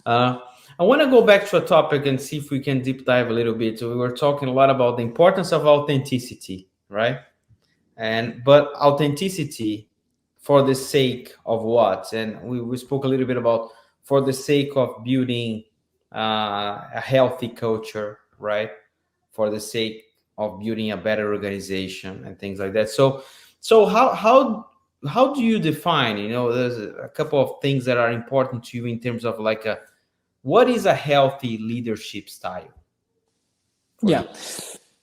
Uh, I want to go back to a topic and see if we can deep dive a little bit. So we were talking a lot about the importance of authenticity, right? And but authenticity for the sake of what? And we spoke a little bit about for the sake of building a healthy culture, right? For the sake of building a better organization and things like that. So how do you define? You know, there's a couple of things that are important to you in terms of like a what is a healthy leadership style for Yeah. you?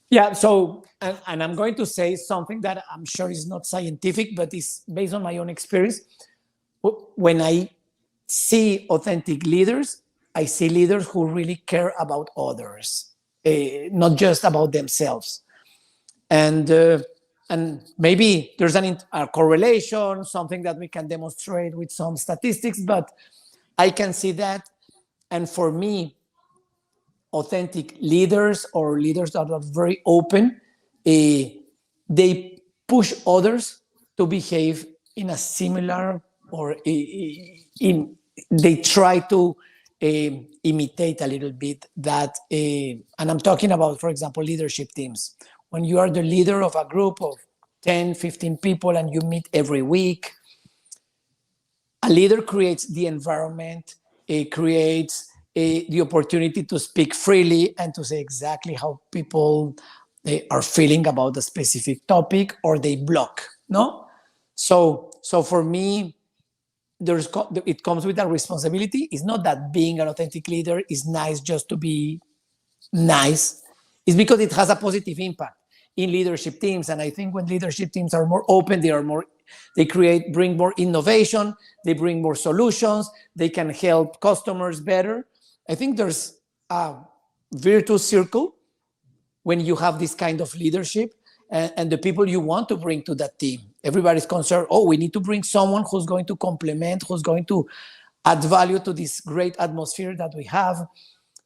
Yeah. So, and I'm going to say something that I'm sure is not scientific, but is based on my own experience. When I see authentic leaders, I see leaders who really care about others, not just about themselves. And and maybe there's a correlation, something that we can demonstrate with some statistics, but I can see that. And for me, authentic leaders or leaders that are very open, they push others to behave in a similar or in they try to imitate a little bit that and I'm talking about, for example, leadership teams. When you are the leader of a group of 10, 15 people and you meet every week, a leader creates the environment, it creates the opportunity to speak freely and to say exactly how people they are feeling about a specific topic, or they block. No, so for me, it comes with a responsibility. It's not that being an authentic leader is nice just to be nice. It's because it has a positive impact in leadership teams. And I think when leadership teams are more open, they bring more innovation, they bring more solutions, they can help customers better. I think there's a virtuous circle when you have this kind of leadership, and the people you want to bring to that team. Everybody's concerned, oh, we need to bring someone who's going to complement, who's going to add value to this great atmosphere that we have.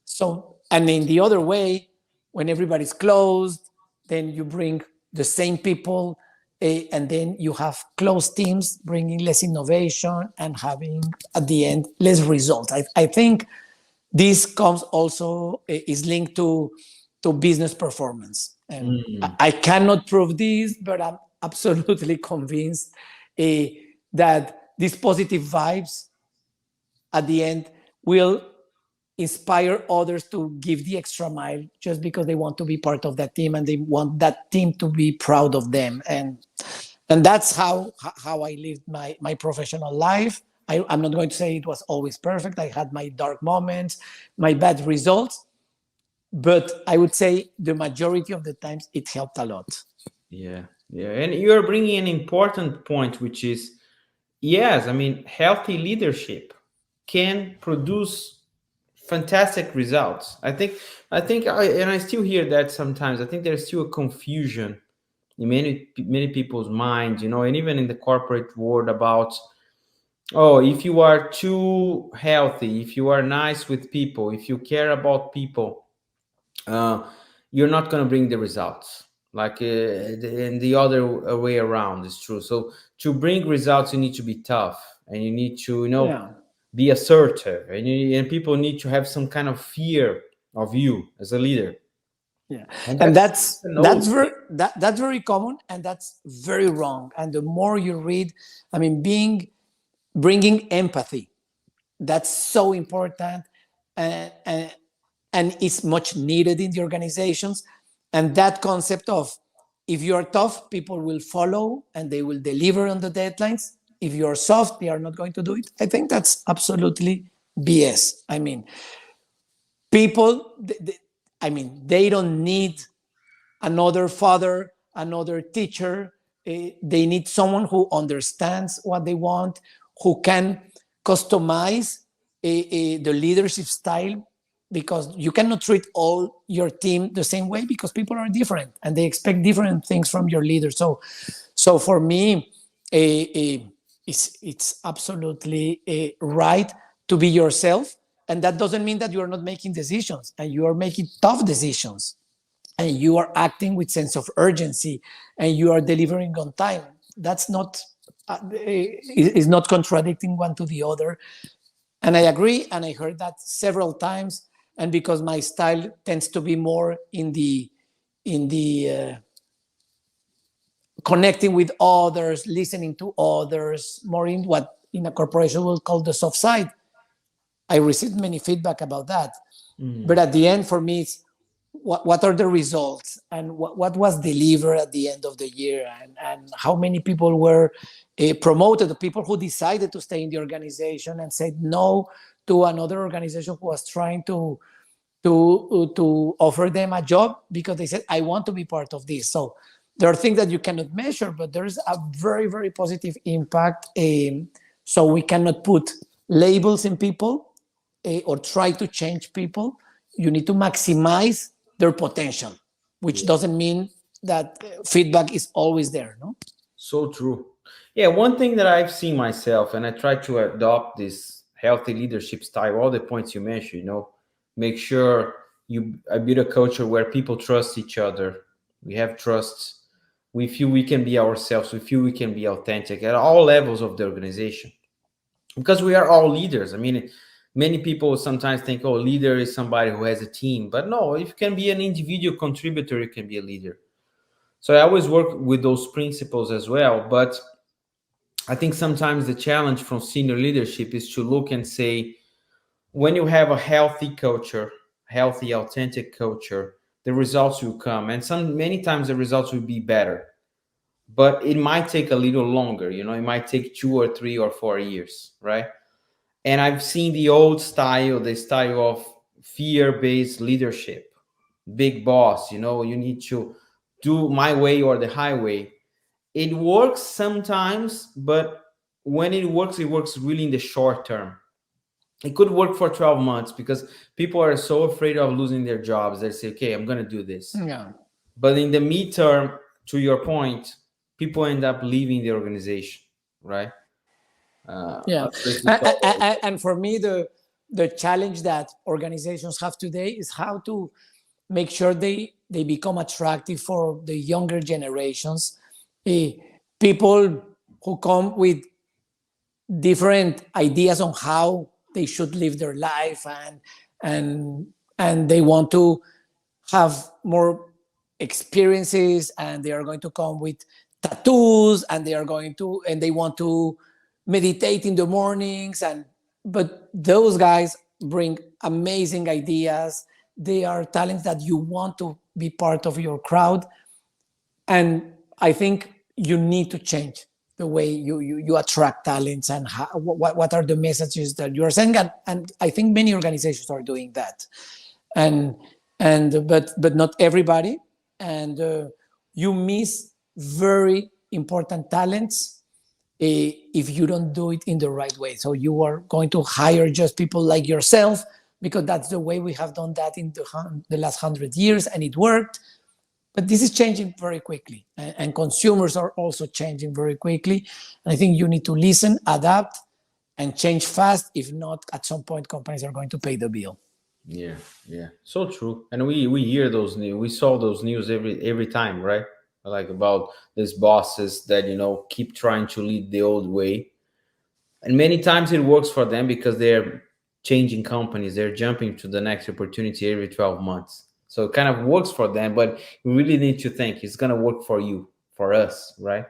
So, and in the other way, when everybody's closed, then you bring the same people, and then you have closed teams bringing less innovation and having, at the end, less results. I think this comes also is linked to business performance. And Mm. I cannot prove this, but I'm absolutely convinced that these positive vibes at the end will inspire others to give the extra mile just because they want to be part of that team and they want that team to be proud of them. And that's how I lived my professional life. I'm not going to say it was always perfect. I had my dark moments, my bad results, but I would say the majority of the times it helped a lot. Yeah, yeah, and you're bringing an important point, which is yes, I mean, healthy leadership can produce fantastic results. I still hear that sometimes. I think there's still a confusion in many people's minds, you know, and even in the corporate world about, oh, if you are too healthy, if you are nice with people, if you care about people, uh, you're not going to bring the results. Like and the other way around is true. So to bring results, you need to be tough, and you need to, you know, Yeah. be assertive, and people need to have some kind of fear of you as a leader, Yeah, and and that's an old thing. that's very common, and that's very wrong. And the more you read, I mean, bringing empathy, that's so important, and and it's much needed in the organizations. And that concept of, if you are tough, people will follow and they will deliver on the deadlines. If you're soft, they are not going to do it. I think that's absolutely BS. I mean, people, I mean, they don't need another father, another teacher. They need someone who understands what they want, who can customize the leadership style, because you cannot treat all your team the same way because people are different and they expect different things from your leader. So for me, it's absolutely right to be yourself. And that doesn't mean that you are not making decisions, and you are making tough decisions, and you are acting with sense of urgency, and you are delivering on time. That's not is not contradicting one to the other. And I agree, and I heard that several times. And because my style tends to be more in the connecting with others, listening to others, more in what in a corporation will call the soft side. I received many feedback about that. But at the end, for me, it's what are the results and what was delivered at the end of the year, and how many people were promoted, the people who decided to stay in the organization and said no to another organization who was trying to offer them a job because they said, I want to be part of this. So there are things that you cannot measure, but there's a very, very positive impact. So we cannot put labels in people or try to change people. You need to maximize their potential, which doesn't mean that feedback is always there, no? So true. Yeah, one thing that I've seen myself, and I try to adopt this healthy leadership style, all the points you mentioned, make sure I build a culture where people trust each other. We have trust. We feel we can be ourselves. We feel we can be authentic at all levels of the organization, because we are all leaders. I mean, many people sometimes think, oh, leader is somebody who has a team, but no, if you can be an individual contributor, you can be a leader. So I always work with those principles as well. But I think sometimes the challenge from senior leadership is to look and say, when you have a healthy culture, healthy, authentic culture, the results will come. And many times the results will be better, but it might take a little longer. It might take 2 or 3 or 4 years, right? And I've seen the old style, the style of fear-based leadership, big boss, you need to do my way or the highway. It works sometimes, but when it works really in the short term. It could work for 12 months because people are so afraid of losing their jobs. They say, okay, I'm going to do this. Yeah. But in the midterm, to your point, people end up leaving the organization, right? Yeah. And for me, the challenge that organizations have today is how to make sure they become attractive for the younger generations. People who come with different ideas on how they should live their life, and they want to have more experiences, and they are going to come with tattoos, and they want to meditate in the mornings, but those guys bring amazing ideas. They are talents that you want to be part of your crowd. And I think you need to change the way you attract talents, and what are the messages that you're sending. And I think many organizations are doing that, but not everybody. And you miss very important talents if you don't do it in the right way. So you are going to hire just people like yourself because that's the way we have done that in the last 100 years, and it worked. But this is changing very quickly, and consumers are also changing very quickly. And I think you need to listen, adapt, and change fast. If not, at some point, companies are going to pay the bill. Yeah, so true. And we hear those news. We saw those news every time, right? Like about these bosses that keep trying to lead the old way, and many times it works for them because they're changing companies. They're jumping to the next opportunity every 12 months. So it kind of works for them, but you really need to think it's going to work for you, for us, right?